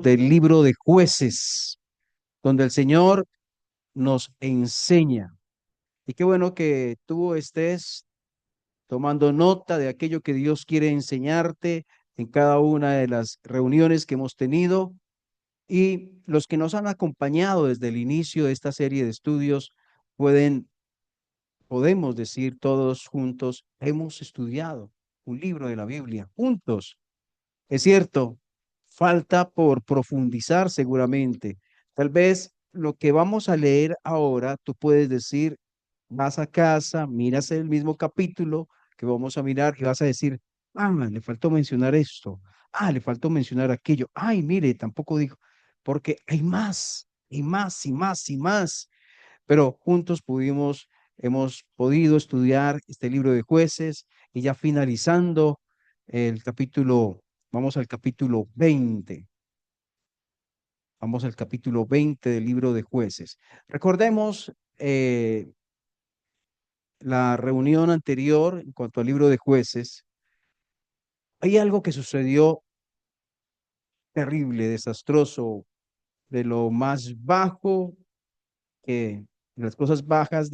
del libro de Jueces, donde el Señor nos enseña. Y qué bueno que tú estés tomando nota de aquello que Dios quiere enseñarte en cada una de las reuniones que hemos tenido y los que nos han acompañado desde el inicio de esta serie de estudios podemos decir todos juntos, hemos estudiado un libro de la Biblia juntos. Es cierto, falta por profundizar seguramente. Tal vez lo que vamos a leer ahora, tú puedes decir, vas a casa, miras el mismo capítulo que vamos a mirar y vas a decir, ah, le faltó mencionar esto, ah, le faltó mencionar aquello, ay, mire, tampoco dijo, porque hay más y más y más y más, pero juntos hemos podido estudiar este libro de Jueces y ya finalizando el capítulo, vamos al capítulo 20. Vamos al capítulo 20 del libro de Jueces. Recordemos la reunión anterior en cuanto al libro de Jueces. Hay algo que sucedió terrible, desastroso, de lo más bajo que las cosas bajas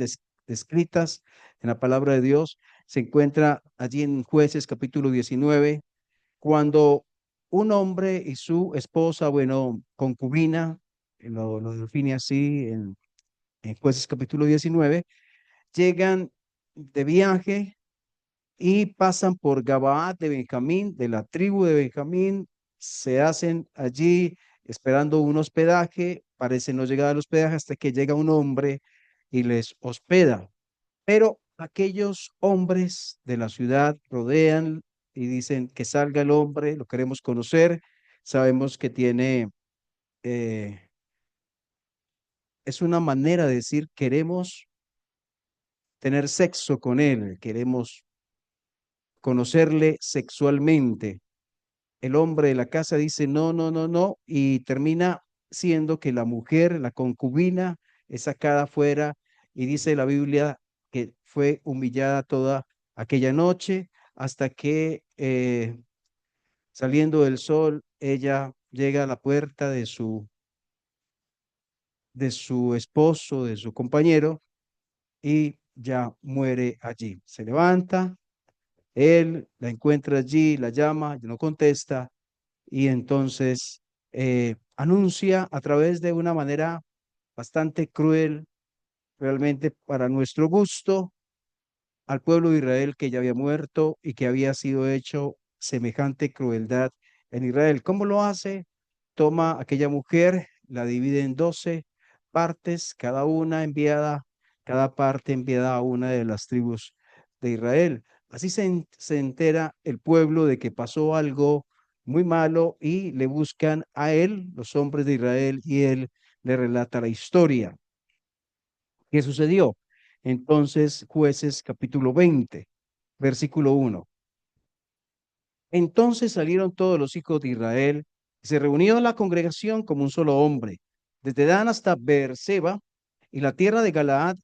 descritas en la palabra de Dios se encuentra allí en Jueces capítulo 19, cuando un hombre y su esposa, bueno, concubina, lo define así en Jueces capítulo 19, llegan de viaje y pasan por Gabaat de Benjamín, de la tribu de Benjamín, se hacen allí esperando un hospedaje, parece no llegar al hospedaje hasta que llega un hombre y les hospeda. Pero aquellos hombres de la ciudad rodean y dicen que salga el hombre, lo queremos conocer, sabemos que tiene, eh, es una manera de decir queremos tener sexo con él, queremos conocerle sexualmente. El hombre de la casa dice no, no, no, no, y termina siendo que la mujer, la concubina, es sacada fuera y dice la Biblia que fue humillada toda aquella noche hasta que saliendo del sol, ella llega a la puerta de su esposo, de su compañero, y ya muere allí. Se levanta, él la encuentra allí, la llama, no contesta, y entonces anuncia a través de una manera bastante cruel, realmente para nuestro gusto, al pueblo de Israel que ya había muerto y que había sido hecho semejante crueldad en Israel. ¿Cómo lo hace? Toma aquella mujer, la divide en 12 partes, cada parte enviada a una de las tribus de Israel. Así se entera el pueblo de que pasó algo muy malo y le buscan a él, los hombres de Israel, y él le relata la historia. ¿Qué sucedió? Entonces, Jueces capítulo 20, versículo 1. Entonces salieron todos los hijos de Israel y se reunió la congregación como un solo hombre, desde Dan hasta Beerseba y la tierra de Galaad,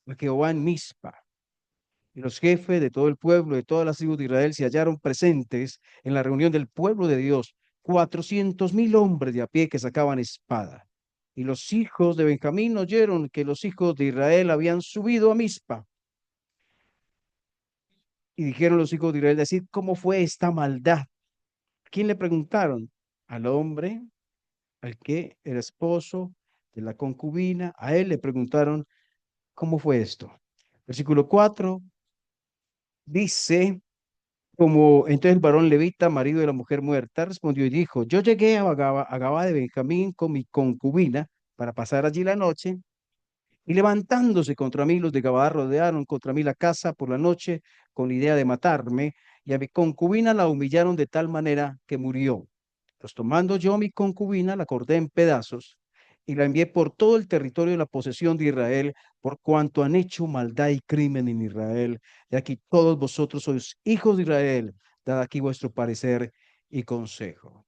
a Jehová en Mizpa. Y los jefes de todo el pueblo, de todas las tribus de Israel, se hallaron presentes en la reunión del pueblo de Dios, 400,000 hombres de a pie que sacaban espada. Y los hijos de Benjamín oyeron que los hijos de Israel habían subido a Mizpa. Y dijeron los hijos de Israel, decir, ¿cómo fue esta maldad? ¿A quién le preguntaron? Al hombre, al que era esposo de la concubina, a él le preguntaron, ¿cómo fue esto? Versículo 4 dice, como entonces el varón levita, marido de la mujer muerta, respondió y dijo, yo llegué a Gabá de Benjamín con mi concubina para pasar allí la noche, y levantándose contra mí, los de Gabá rodearon contra mí la casa por la noche con la idea de matarme, y a mi concubina la humillaron de tal manera que murió. Pues tomando yo mi concubina, la corté en pedazos y la envié por todo el territorio de la posesión de Israel, por cuanto han hecho maldad y crimen en Israel. Y aquí todos vosotros sois hijos de Israel, dad aquí vuestro parecer y consejo.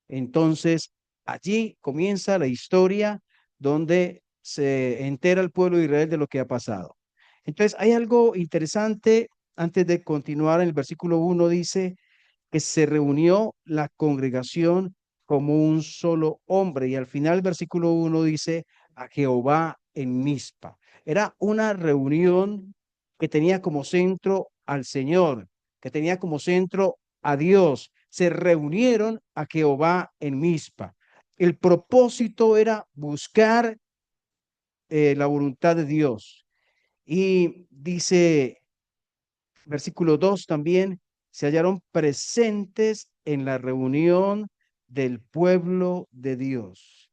Entonces, allí comienza la historia donde se entera el pueblo de Israel de lo que ha pasado. Entonces, hay algo interesante antes de continuar en el versículo 1, dice que se reunió la congregación como un solo hombre. Y al final el versículo 1 dice a Jehová en Mizpa. Era una reunión que tenía como centro al Señor, que tenía como centro a Dios. Se reunieron a Jehová en Mizpa. El propósito era buscar la voluntad de Dios. Y dice, versículo 2 también, se hallaron presentes en la reunión del pueblo de Dios.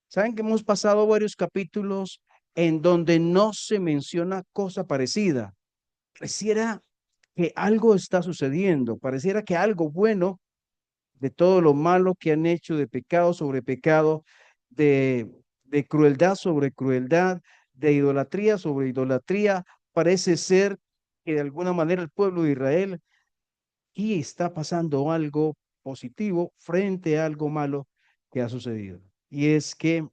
Saben que hemos pasado varios capítulos en donde no se menciona cosa parecida. Pareciera que algo está sucediendo, pareciera que algo bueno de todo lo malo que han hecho, de pecado sobre pecado, de, de crueldad sobre crueldad, de idolatría sobre idolatría, parece ser que de alguna manera el pueblo de Israel y está pasando algo positivo frente a algo malo que ha sucedido. Y es que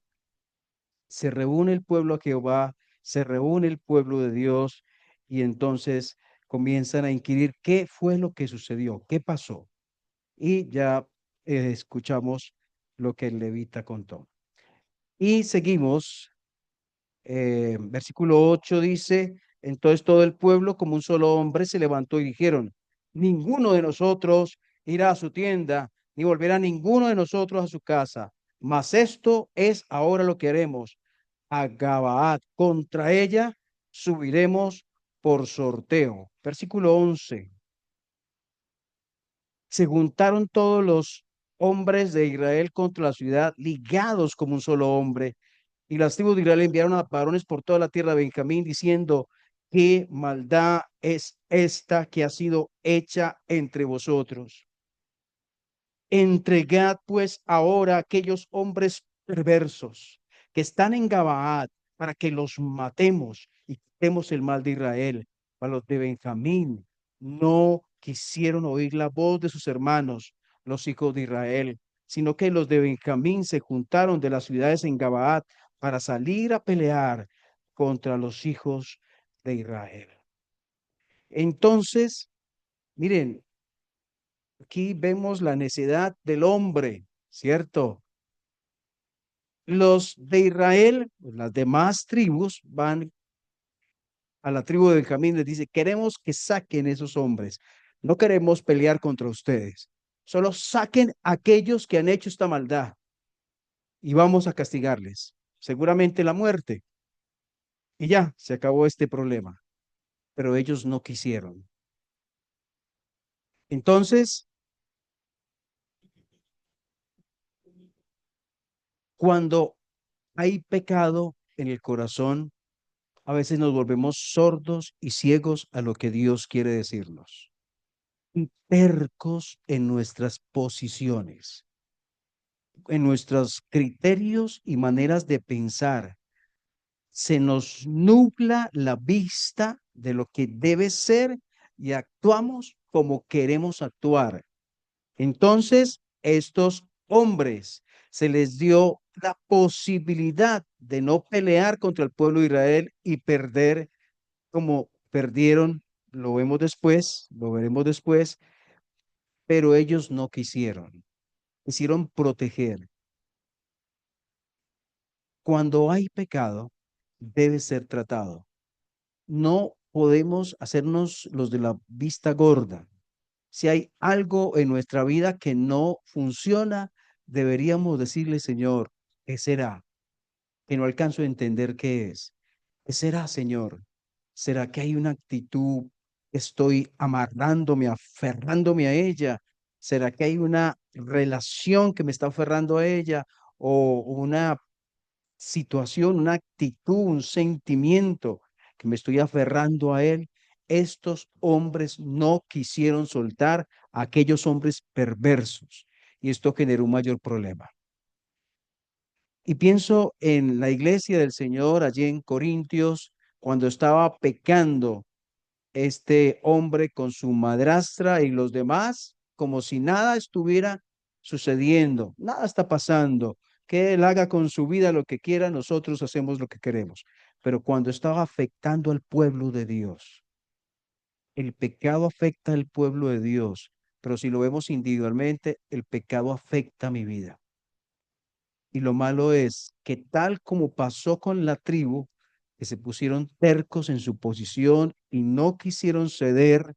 se reúne el pueblo a Jehová, se reúne el pueblo de Dios y entonces comienzan a inquirir qué fue lo que sucedió, qué pasó. Y ya escuchamos lo que el levita contó. Y seguimos, versículo 8 dice, entonces todo el pueblo como un solo hombre se levantó y dijeron, ninguno de nosotros irá a su tienda, ni volverá ninguno de nosotros a su casa, mas esto es ahora lo que haremos. A Gabaad, contra ella subiremos por sorteo. Versículo 11. Se juntaron todos los hombres de Israel contra la ciudad, ligados como un solo hombre. Y las tribus de Israel enviaron a varones por toda la tierra de Benjamín, diciendo, ¿qué maldad es esta que ha sido hecha entre vosotros? Entregad pues ahora a aquellos hombres perversos que están en Gabaad para que los matemos y quitemos el mal de Israel. Para los de Benjamín no quisieron oír la voz de sus hermanos, los hijos de Israel, sino que los de Benjamín se juntaron de las ciudades en Gabaad para salir a pelear contra los hijos de Israel. Entonces, miren, aquí vemos la necedad del hombre, ¿cierto? Los de Israel, pues, las demás tribus, van a la tribu de Benjamín, les dice, queremos que saquen esos hombres, no queremos pelear contra ustedes, solo saquen a aquellos que han hecho esta maldad y vamos a castigarles, seguramente la muerte. Y ya, se acabó este problema, pero ellos no quisieron. Entonces, cuando hay pecado en el corazón, a veces nos volvemos sordos y ciegos a lo que Dios quiere decirnos. Y tercos en nuestras posiciones, en nuestros criterios y maneras de pensar. Se nos nubla la vista de lo que debe ser y actuamos como queremos actuar. Entonces, estos hombres se les dio la posibilidad de no pelear contra el pueblo de Israel y perder como perdieron, lo vemos después, lo veremos después, pero ellos no quisieron, quisieron proteger. Cuando hay pecado, debe ser tratado. No podemos hacernos los de la vista gorda. Si hay algo en nuestra vida que no funciona, deberíamos decirle, Señor, ¿qué será? Que no alcanzo a entender qué es. ¿Qué será, Señor? ¿Será que hay una actitud, estoy amarrándome, aferrándome a ella? ¿Será que hay una relación que me está aferrando a ella o una situación, una actitud, un sentimiento que me estoy aferrando a él? Estos hombres no quisieron soltar a aquellos hombres perversos y esto generó un mayor problema. Y pienso en la iglesia del Señor allí en Corintios, cuando estaba pecando este hombre con su madrastra y los demás, como si nada estuviera sucediendo, nada está pasando, que él haga con su vida lo que quiera, nosotros hacemos lo que queremos. Pero cuando estaba afectando al pueblo de Dios, el pecado afecta al pueblo de Dios, pero si lo vemos individualmente, el pecado afecta mi vida. Y lo malo es que tal como pasó con la tribu, que se pusieron tercos en su posición y no quisieron ceder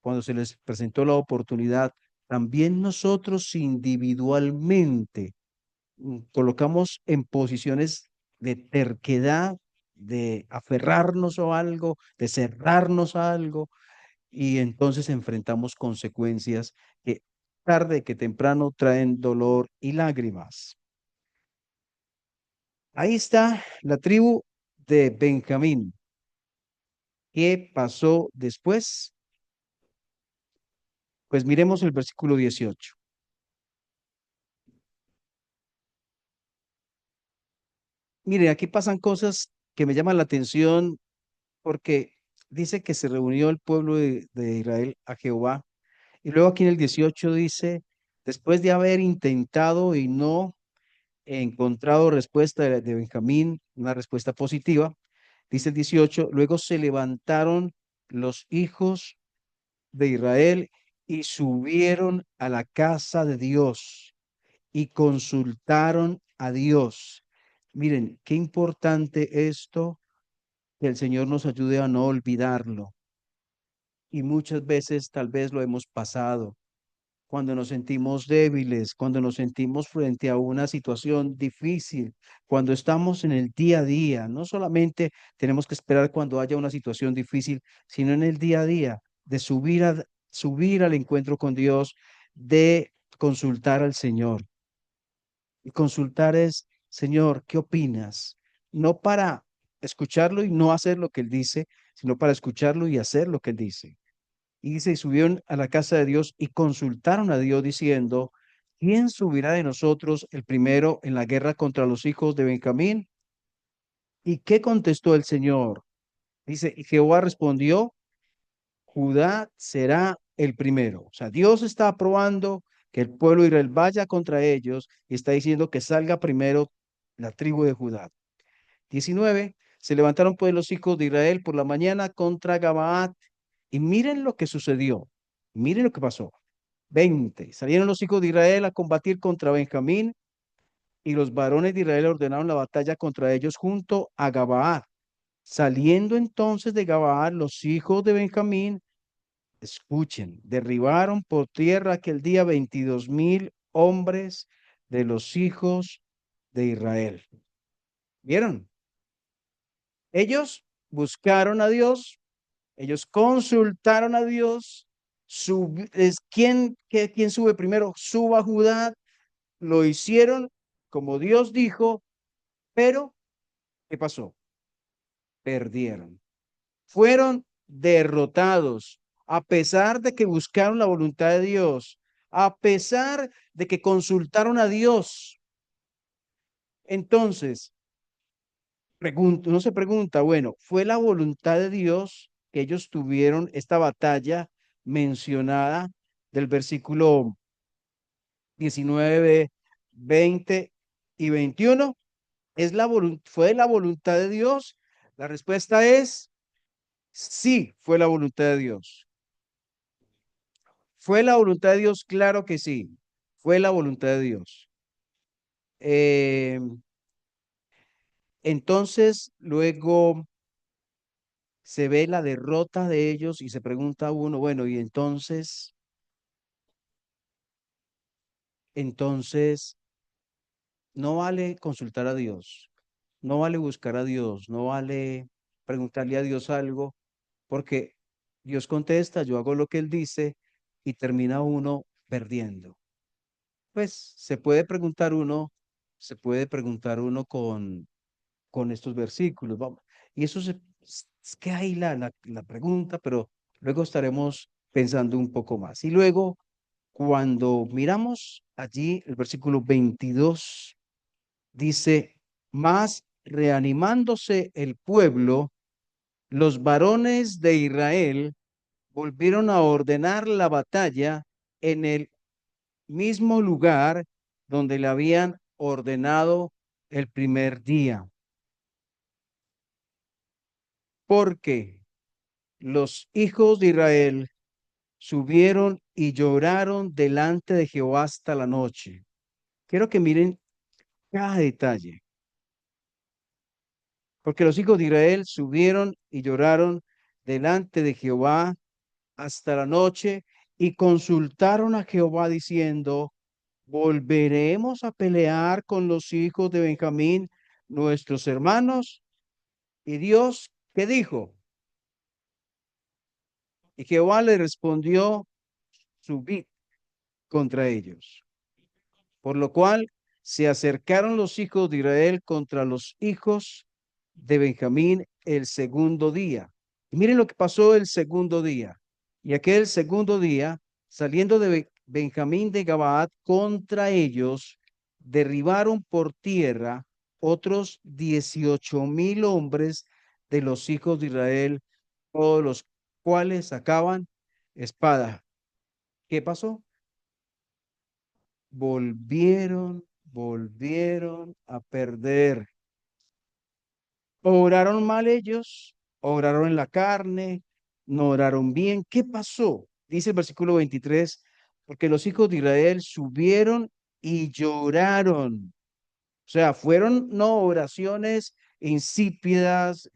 cuando se les presentó la oportunidad, también nosotros individualmente colocamos en posiciones de terquedad, de aferrarnos a algo, de cerrarnos a algo, y entonces enfrentamos consecuencias que tarde que temprano traen dolor y lágrimas. Ahí está la tribu de Benjamín. ¿Qué pasó después? Pues miremos el versículo 18. Mire, aquí pasan cosas que me llaman la atención porque dice que se reunió el pueblo de Israel a Jehová. Y luego aquí en el 18 dice, después de haber intentado y no encontrado respuesta de Benjamín, una respuesta positiva, dice el 18, luego se levantaron los hijos de Israel y subieron a la casa de Dios y consultaron a Dios. Miren, qué importante esto, que el Señor nos ayude a no olvidarlo. Y muchas veces tal vez lo hemos pasado cuando nos sentimos débiles, cuando nos sentimos frente a una situación difícil, cuando estamos en el día a día. No solamente tenemos que esperar cuando haya una situación difícil, sino en el día a día, de subir al encuentro con Dios, de consultar al Señor. Y consultar es, Señor, ¿qué opinas? No para escucharlo y no hacer lo que Él dice, sino para escucharlo y hacer lo que Él dice. Y dice, y subieron a la casa de Dios y consultaron a Dios diciendo, ¿quién subirá de nosotros el primero en la guerra contra los hijos de Benjamín? ¿Y qué contestó el Señor? Dice, y Jehová respondió, Judá será el primero. O sea, Dios está aprobando que el pueblo de Israel vaya contra ellos y está diciendo que salga primero la tribu de Judá. 19. Se levantaron pues los hijos de Israel por la mañana contra Gabaat y miren lo que sucedió. Miren lo que pasó. 20. Salieron los hijos de Israel a combatir contra Benjamín y los varones de Israel ordenaron la batalla contra ellos junto a Gabaad. Saliendo entonces de Gabaad los hijos de Benjamín, escuchen, derribaron por tierra aquel día 22,000 hombres de los hijos de Israel. ¿Vieron? Ellos buscaron a Dios, ellos consultaron a Dios. ¿Quién sube primero? Suba Judá. Lo hicieron como Dios dijo, pero ¿qué pasó? Perdieron. Fueron derrotados, a pesar de que buscaron la voluntad de Dios, a pesar de que consultaron a Dios. Entonces, uno se pregunta, bueno, ¿fue la voluntad de Dios que ellos tuvieron esta batalla mencionada del versículo 19, 20 y 21? ¿Fue la voluntad de Dios? La respuesta es sí, fue la voluntad de Dios. ¿Fue la voluntad de Dios? Claro que sí, fue la voluntad de Dios. Eh, entonces, luego se ve la derrota de ellos y se pregunta uno, bueno, y entonces, no vale consultar a Dios, no vale buscar a Dios, no vale preguntarle a Dios algo, porque Dios contesta, yo hago lo que Él dice y termina uno perdiendo. Pues se puede preguntar uno con estos versículos, vamos. Y eso es que ahí la pregunta, pero luego estaremos pensando un poco más. Y luego, cuando miramos allí el versículo 22, dice, más reanimándose el pueblo, los varones de Israel volvieron a ordenar la batalla en el mismo lugar donde le habían ordenado el primer día, porque los hijos de Israel subieron y lloraron delante de Jehová hasta la noche. Quiero que miren cada detalle. Porque los hijos de Israel subieron y lloraron delante de Jehová hasta la noche y consultaron a Jehová diciendo, ¿volveremos a pelear con los hijos de Benjamín, nuestros hermanos? Y Dios, ¿qué dijo? Y Jehová le respondió, subid contra ellos. Por lo cual se acercaron los hijos de Israel contra los hijos de Benjamín el segundo día. Y miren lo que pasó el segundo día. Y aquel segundo día, saliendo de Benjamín de Gabaad contra ellos, derribaron por tierra otros 18,000 hombres de los hijos de Israel, todos los cuales sacaban espada. ¿Qué pasó? Volvieron a perder. Oraron mal ellos, oraron en la carne, no oraron bien. ¿Qué pasó? Dice el versículo 23, porque los hijos de Israel subieron y lloraron. O sea, fueron no oraciones insípidas,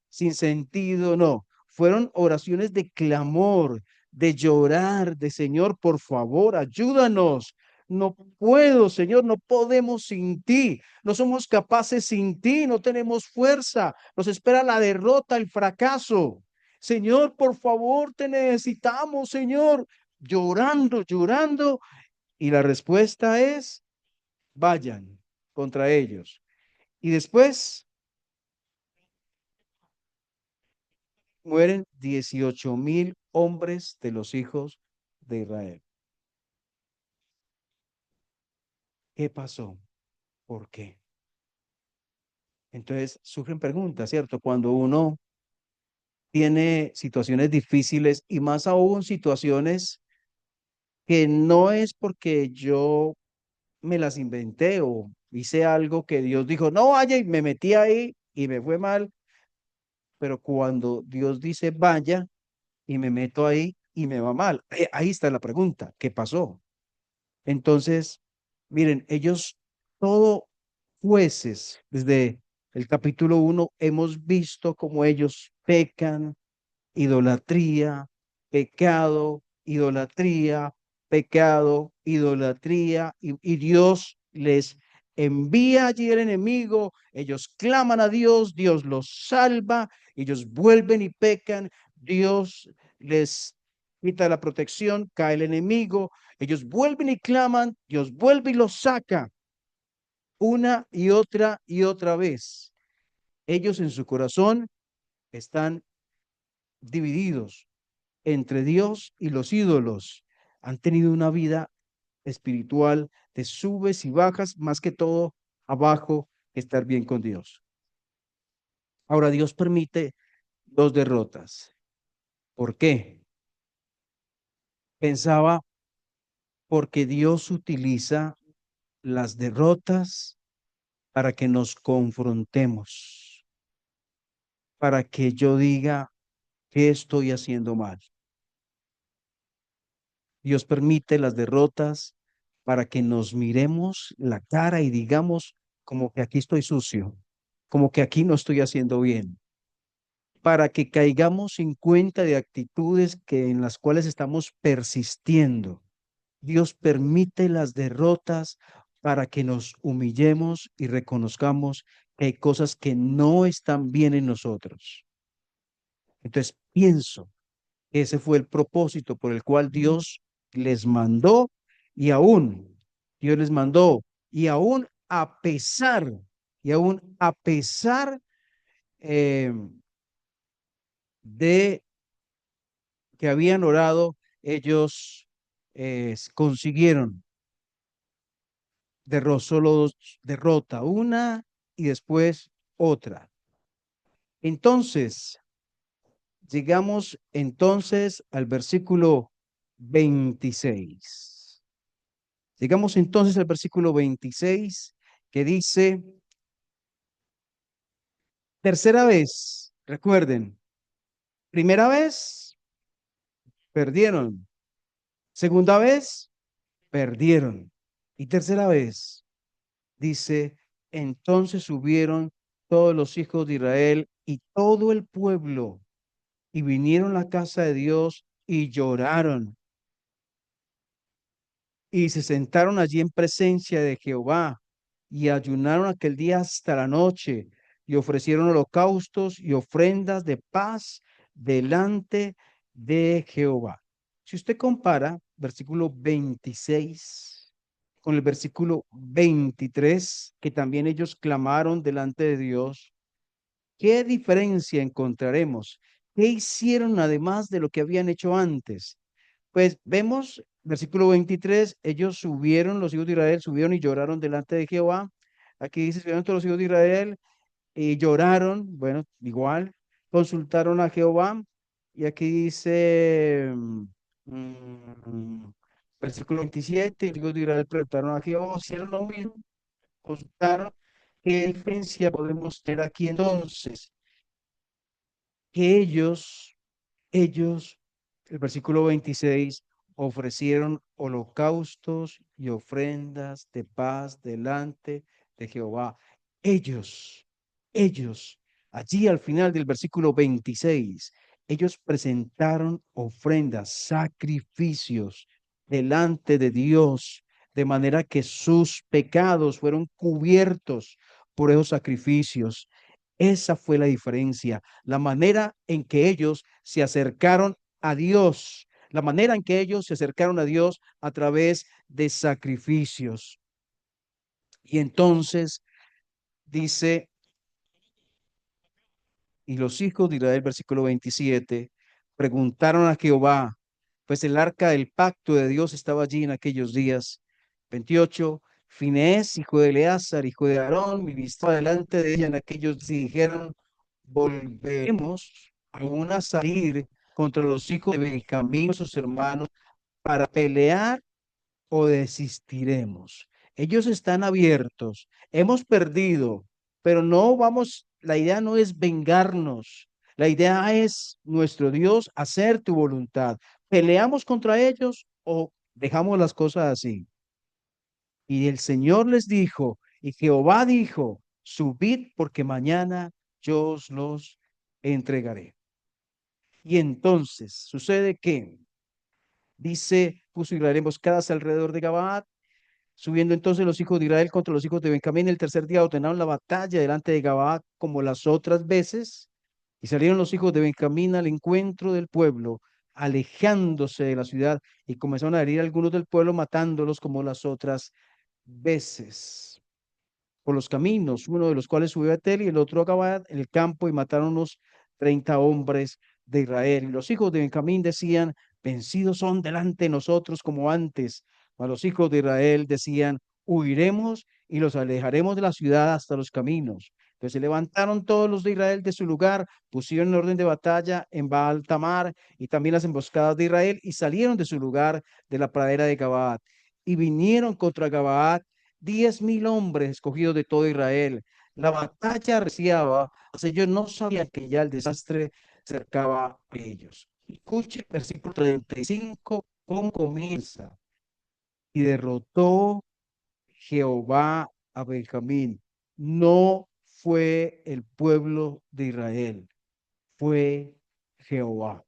sin sentido, no. Fueron oraciones de clamor, de llorar, de Señor, por favor, ayúdanos. No puedo, Señor, no podemos sin ti. No somos capaces sin ti, no tenemos fuerza. Nos espera la derrota, el fracaso. Señor, por favor, te necesitamos, Señor. Llorando, llorando. Y la respuesta es vayan contra ellos. Y después mueren 18,000 hombres de los hijos de Israel. ¿Qué pasó? ¿Por qué? Entonces surgen preguntas, ¿cierto? Cuando uno tiene situaciones difíciles y más aún situaciones que no es porque yo me las inventé o hice algo que Dios dijo, no vaya y me metí ahí y me fue mal, pero cuando Dios dice vaya, y me meto ahí y me va mal. Ahí está la pregunta, ¿qué pasó? Entonces, miren, ellos, todo jueces, desde el capítulo 1, hemos visto cómo ellos pecan, idolatría, pecado, idolatría, pecado, idolatría, y Dios les envía allí el enemigo, ellos claman a Dios, Dios los salva, ellos vuelven y pecan, Dios les quita la protección, cae el enemigo, ellos vuelven y claman, Dios vuelve y los saca una y otra vez. Ellos en su corazón están divididos entre Dios y los ídolos. Han tenido una vida espiritual de subes y bajas, más que todo abajo, estar bien con Dios. Ahora Dios permite dos derrotas. ¿Por qué? Pensaba porque Dios utiliza las derrotas para que nos confrontemos, para que yo diga qué estoy haciendo mal. Dios permite las derrotas para que nos miremos la cara y digamos como que aquí estoy sucio, como que aquí no estoy haciendo bien, para que caigamos en cuenta de actitudes que en las cuales estamos persistiendo. Dios permite las derrotas para que nos humillemos y reconozcamos que hay cosas que no están bien en nosotros. Entonces pienso, ese fue el propósito por el cual Dios les mandó y aún Dios les mandó y aún a pesar, y aún a pesar eh, de que habían orado, ellos consiguieron solo derrota, una y después otra. Entonces, llegamos entonces al versículo 26. Llegamos entonces al versículo 26 que dice, tercera vez, recuerden, primera vez, perdieron, segunda vez, perdieron, y tercera vez, dice, entonces subieron todos los hijos de Israel y todo el pueblo y vinieron a la casa de Dios y lloraron y se sentaron allí en presencia de Jehová y ayunaron aquel día hasta la noche y ofrecieron holocaustos y ofrendas de paz delante de Jehová. Si usted compara versículo 26 con el versículo 23, que también ellos clamaron delante de Dios, ¿qué diferencia encontraremos? ¿Qué hicieron además de lo que habían hecho antes? Pues vemos, versículo 23, ellos subieron, los hijos de Israel subieron y lloraron delante de Jehová. Aquí dice, subieron todos los hijos de Israel y lloraron, bueno, igual, consultaron a Jehová. Y aquí dice, versículo 27, los hijos de Israel preguntaron a Jehová, hicieron lo mismo, consultaron. ¿Qué diferencia podemos tener aquí entonces? Que ellos, el versículo 26, ofrecieron holocaustos y ofrendas de paz delante de Jehová. Ellos, ellos, allí al final del versículo 26, ellos presentaron ofrendas, sacrificios delante de Dios, de manera que sus pecados fueron cubiertos por esos sacrificios. Esa fue la diferencia, la manera en que ellos se acercaron a Dios, la manera en que ellos se acercaron a Dios a través de sacrificios. Y entonces dice, y los hijos de Israel, versículo 27, preguntaron a Jehová, pues el arca del pacto de Dios estaba allí en aquellos días. 28, Finés, hijo de Eleazar, hijo de Aarón, ministraba delante de ella en aquellos días y dijeron, volveremos aún a salir contra los hijos de Benjamín, sus hermanos, para pelear o desistiremos. Ellos están abiertos. Hemos perdido, pero no vamos, la idea no es vengarnos. La idea es nuestro Dios hacer tu voluntad. ¿Peleamos contra ellos o dejamos las cosas así? Y el Señor les dijo, y Jehová dijo, subid porque mañana yo os los entregaré. Y entonces sucede que dice, puso Israel emboscadas alrededor de Gabaa. Subiendo entonces los hijos de Israel contra los hijos de Benjamín, el tercer día ordenaron la batalla delante de Gabaa como las otras veces, y salieron los hijos de Benjamín al encuentro del pueblo, alejándose de la ciudad, y comenzaron a herir a algunos del pueblo, matándolos como las otras veces por los caminos, uno de los cuales subió a Betel y el otro a Gabaa en el campo, y mataron unos 30 hombres de Israel. Y los hijos de Benjamín decían, vencidos son delante de nosotros como antes. Mas los hijos de Israel decían, huiremos y los alejaremos de la ciudad hasta los caminos. Entonces se levantaron todos los de Israel de su lugar, pusieron en orden de batalla en Baal Tamar y también las emboscadas de Israel, y salieron de su lugar de la pradera de Gabaad y vinieron contra Gabaad 10.000 hombres escogidos de todo Israel. La batalla arreciaba, pues ellos no sabían que ya el desastre se acercaba a ellos. Escuche el versículo 35, cómo comienza. Y derrotó Jehová a Benjamín. No fue el pueblo de Israel, fue Jehová.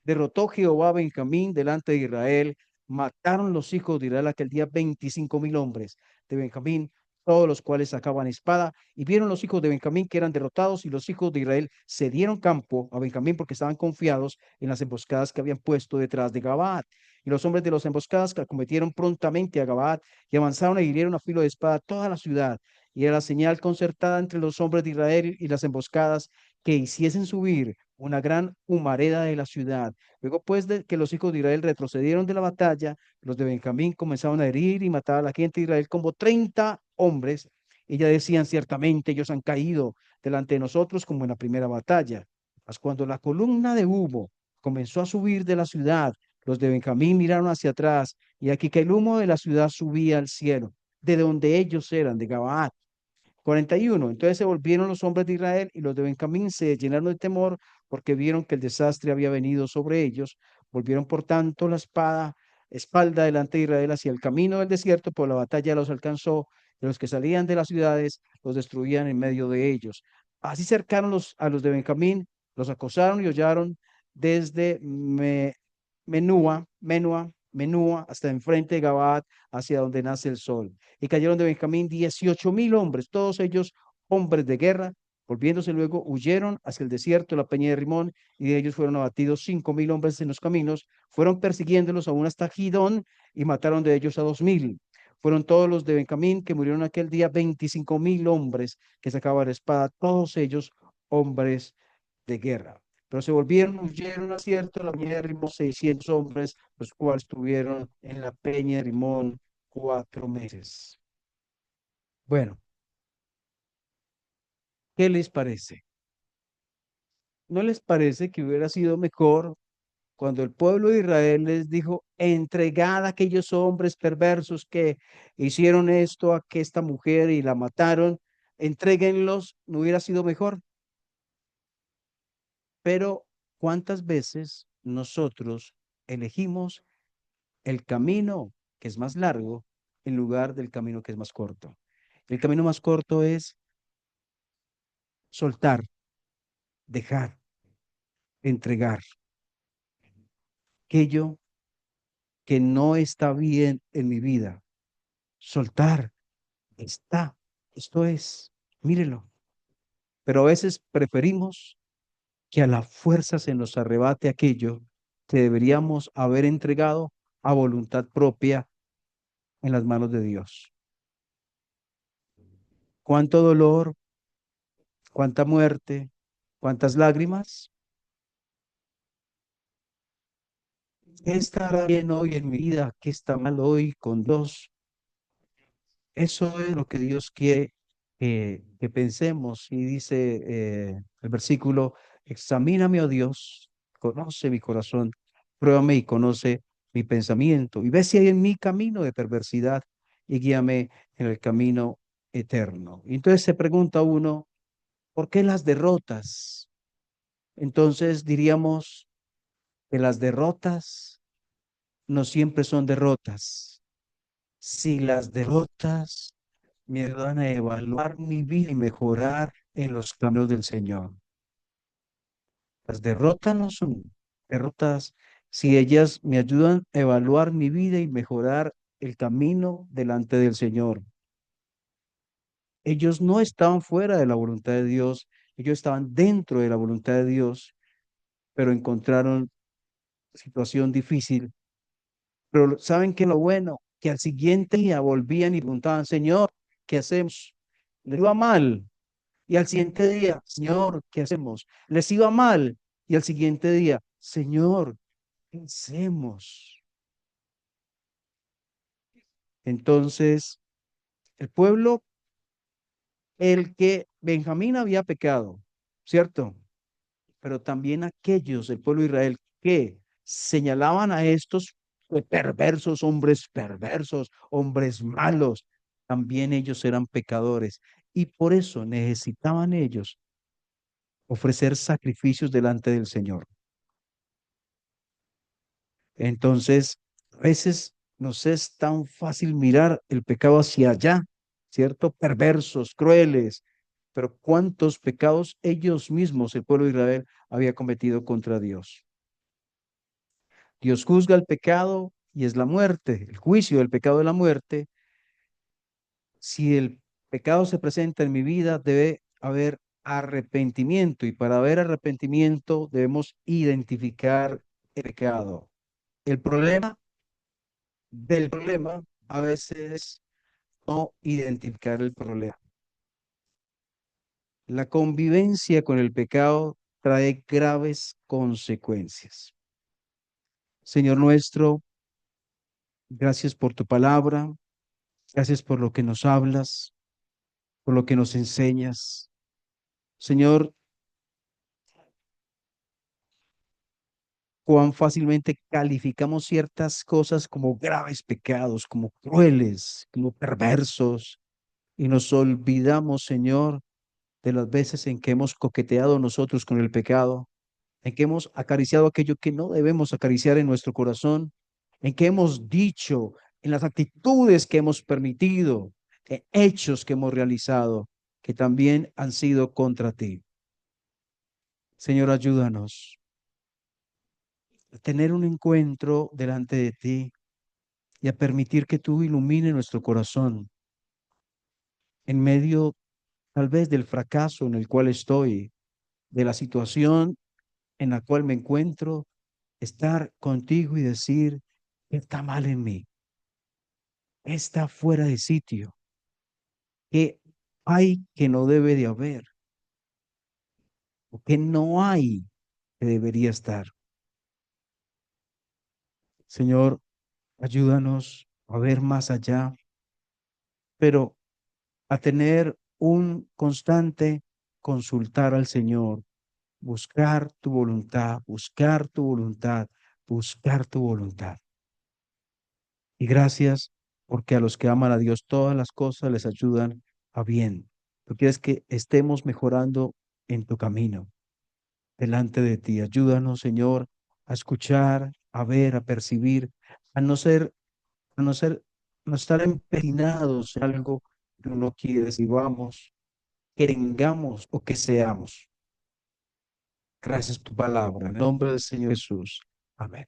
Derrotó Jehová a Benjamín delante de Israel. Mataron los hijos de Israel aquel día 25.000 hombres de Benjamín, todos los cuales sacaban espada. Y vieron los hijos de Benjamín que eran derrotados, y los hijos de Israel se dieron campo a Benjamín porque estaban confiados en las emboscadas que habían puesto detrás de Gabaad. Y los hombres de las emboscadas que acometieron prontamente a Gabaad y avanzaron e hirieron a filo de espada toda la ciudad. Y era la señal concertada entre los hombres de Israel y las emboscadas que hiciesen subir una gran humareda de la ciudad. Luego, pues, de que los hijos de Israel retrocedieron de la batalla, los de Benjamín comenzaron a herir y matar a la gente de Israel como 30 hombres. Y ya decían, ciertamente ellos han caído delante de nosotros como en la primera batalla. Mas cuando la columna de humo comenzó a subir de la ciudad, los de Benjamín miraron hacia atrás, y aquí que el humo de la ciudad subía al cielo, de donde ellos eran, de Gabaat. 41. Entonces se volvieron los hombres de Israel y los de Benjamín se llenaron de temor porque vieron que el desastre había venido sobre ellos. Volvieron por tanto la espalda delante de Israel hacia el camino del desierto, pero la batalla los alcanzó de los que salían de las ciudades, los destruían en medio de ellos. Así cercaron a los de Benjamín, los acosaron y hollaron desde Menúa hasta enfrente de Gabaad, hacia donde nace el sol. Y cayeron de Benjamín 18.000 hombres, todos ellos hombres de guerra. Volviéndose luego, huyeron hacia el desierto, la peña de Rimón, y de ellos fueron abatidos 5.000 hombres en los caminos. Fueron persiguiéndolos aún hasta Gidón y mataron de ellos a 2.000. Fueron todos los de Benjamín que murieron aquel día, 25.000 hombres que sacaban la espada, todos ellos hombres de guerra. Pero se volvieron, huyeron a cierto, la peña de Rimón, 600 hombres, los cuales estuvieron en la peña de Rimón 4 meses. Bueno, ¿qué les parece? ¿No les parece que hubiera sido mejor cuando el pueblo de Israel les dijo, entregad a aquellos hombres perversos que hicieron esto a que esta mujer y la mataron, entréguenlos, no hubiera sido mejor? Pero ¿cuántas veces nosotros elegimos el camino que es más largo en lugar del camino que es más corto? El camino más corto es soltar, dejar, entregar aquello que no está bien en mi vida. Soltar, está, esto es, mírelo. Pero a veces preferimos que a la fuerza se nos arrebate aquello que deberíamos haber entregado a voluntad propia en las manos de Dios. Cuánto dolor, cuánta muerte, cuántas lágrimas. ¿Qué estará bien hoy en mi vida? ¿Qué está mal hoy con Dios? Eso es lo que Dios quiere que pensemos. Y dice el versículo, examíname, oh Dios, conoce mi corazón, pruébame y conoce mi pensamiento, y ve si hay en mí camino de perversidad y guíame en el camino eterno. Y entonces se pregunta uno, ¿por qué las derrotas? Entonces diríamos que las derrotas no siempre son derrotas. Si las derrotas me ayudan a evaluar mi vida y mejorar en los caminos del Señor. Las derrotas no son derrotas si ellas me ayudan a evaluar mi vida y mejorar el camino delante del Señor. Ellos no estaban fuera de la voluntad de Dios, ellos estaban dentro de la voluntad de Dios, pero encontraron situación difícil. Pero ¿saben qué es lo bueno? Que al siguiente día volvían y preguntaban, Señor, ¿qué hacemos? Les iba mal. Y al siguiente día, Señor, ¿qué hacemos? Les iba mal. Y al siguiente día, Señor, ¿qué hacemos? Entonces, el pueblo, el que Benjamín había pecado, ¿cierto? Pero también aquellos, el pueblo de Israel, que señalaban a estos perversos, hombres malos, también ellos eran pecadores. Y por eso necesitaban ellos ofrecer sacrificios delante del Señor. Entonces, a veces nos es tan fácil mirar el pecado hacia allá, ¿cierto? Perversos, crueles, pero cuántos pecados ellos mismos, el pueblo de Israel, había cometido contra Dios. Dios juzga el pecado y es la muerte, el juicio del pecado de la muerte. Si el pecado se presenta en mi vida, debe haber arrepentimiento y para haber arrepentimiento debemos identificar el pecado. El problema del problema a veces no identificar el problema. La convivencia con el pecado trae graves consecuencias. Señor nuestro, gracias por tu palabra, gracias por lo que nos hablas, por lo que nos enseñas. Señor, cuán fácilmente calificamos ciertas cosas como graves pecados, como crueles, como perversos, y nos olvidamos, Señor, de las veces en que hemos coqueteado nosotros con el pecado, en que hemos acariciado aquello que no debemos acariciar en nuestro corazón, en que hemos dicho, en las actitudes que hemos permitido, hechos que hemos realizado que también han sido contra ti. Señor, ayúdanos a tener un encuentro delante de ti y a permitir que tú ilumine nuestro corazón en medio tal vez del fracaso en el cual estoy, de la situación en la cual me encuentro, estar contigo y decir, ¿qué está mal en mí? ¿Qué está fuera de sitio? ¿Qué hay que no debe de haber? ¿O qué no hay que debería estar? Señor, ayúdanos a ver más allá, pero a tener un constante consultar al Señor, buscar tu voluntad, buscar tu voluntad, buscar tu voluntad. Y gracias porque a los que aman a Dios todas las cosas les ayudan a bien. Tú quieres que estemos mejorando en tu camino delante de ti. Ayúdanos, Señor, a escuchar, a ver, a percibir, a no ser, a no ser, no estar empeñados en algo que no quieres y vamos, que tengamos o que seamos. Gracias por tu palabra. En el nombre del Señor Jesús. Amén.